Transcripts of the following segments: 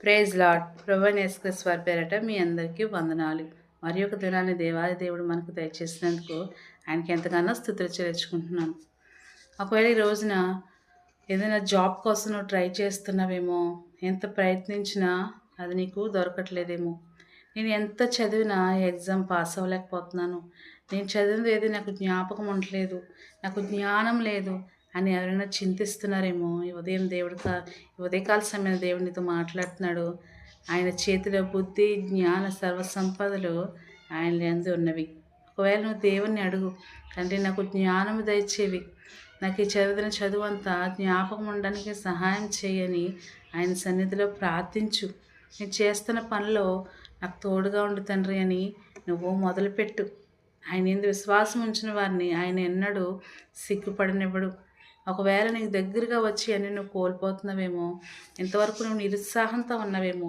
Praise lord. ప్రభువైన యేసుక్రీస్తు వారి పేరట మీ అందరికీ వందనాలు. మరి ఒక దినాన్ని దేవాది దేవుడు మనకు దయచేసినందుకు ఆయనకి ఎంతగానో స్తుతులు చెల్లించుకుంటున్నాను. ఒకవేళ ఈ రోజున ఏదైనా జాబ్ కోసం నువ్వు ట్రై చేస్తున్నావేమో, ఎంత ప్రయత్నించినా అది నీకు దొరకట్లేదేమో. నేను ఎంత చదివినా ఎగ్జామ్ పాస్ అవ్వలేకపోతున్నాను. నేను చదివినది ఏది నాకు జ్ఞాపకం ఉండట్లేదు. నాకు జ్ఞానం లేదు అని ఎవరైనా చింతిస్తున్నారేమో. ఈ ఉదయకాల సమయంలో దేవుడు నీతో మాట్లాడుతున్నాడు. ఆయన చేతిలో బుద్ధి, జ్ఞాన, సర్వ సంపదలు ఆయన యందు ఉన్నవి. ఒకవేళ నువ్వు దేవుణ్ణి అడుగు, తండ్రి నాకు జ్ఞానం దయచేవి, నాకు ఈ చదివిన చదువు అంతా జ్ఞాపకం ఉండడానికి సహాయం చేయని ఆయన సన్నిధిలో ప్రార్థించు. నేను చేస్తున్న పనిలో నాకు తోడుగా ఉండు తండ్రి అని నువ్వు మొదలుపెట్టు. ఆయన యందు విశ్వాసం ఉంచిన వారిని ఆయన ఎన్నడూ సిగ్గుపడనివ్వడు. ఒకవేళ నీకు దగ్గరగా వచ్చి అన్ని నువ్వు కోల్పోతున్నావేమో, ఇంతవరకు నువ్వు నిరుత్సాహంతో ఉన్నావేమో,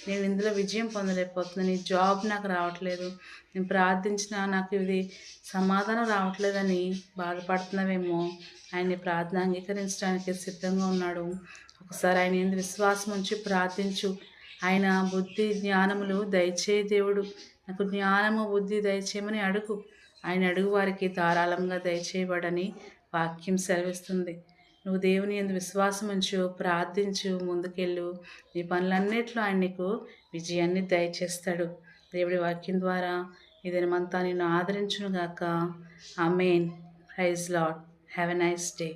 నేను ఇందులో విజయం పొందలేకపోతున్నాను, ఈ జాబ్ నాకు రావట్లేదు, నేను ప్రార్థించినా నాకు ఇది సమాధానం రావట్లేదని బాధపడుతున్నావేమో, ఆయన్ని ప్రార్థన అంగీకరించడానికి సిద్ధంగా ఉన్నాడు. ఒకసారి ఆయన యందు విశ్వాసం ఉంచి ప్రార్థించు. ఆయన బుద్ధి జ్ఞానములు దయచేయి దేవుడు. నాకు జ్ఞానము బుద్ధి దయచేయమని అడుగు. ఆయన అడుగు వారికి ధారాళంగా దయచేయబడని వాక్యం సెలవిస్తుంది. నువ్వు దేవుని యందు విశ్వాసం ఉంచు, ప్రార్థించు, ముందుకెళ్ళు. నీ పనులన్నిట్లో ఆయన నీకు విజయాన్ని దయచేస్తాడు. దేవుడి వాక్యం ద్వారా ఈ దినమంతా నిన్ను ఆదరించునుగాక. Amen. Praise lord. Have a nice day.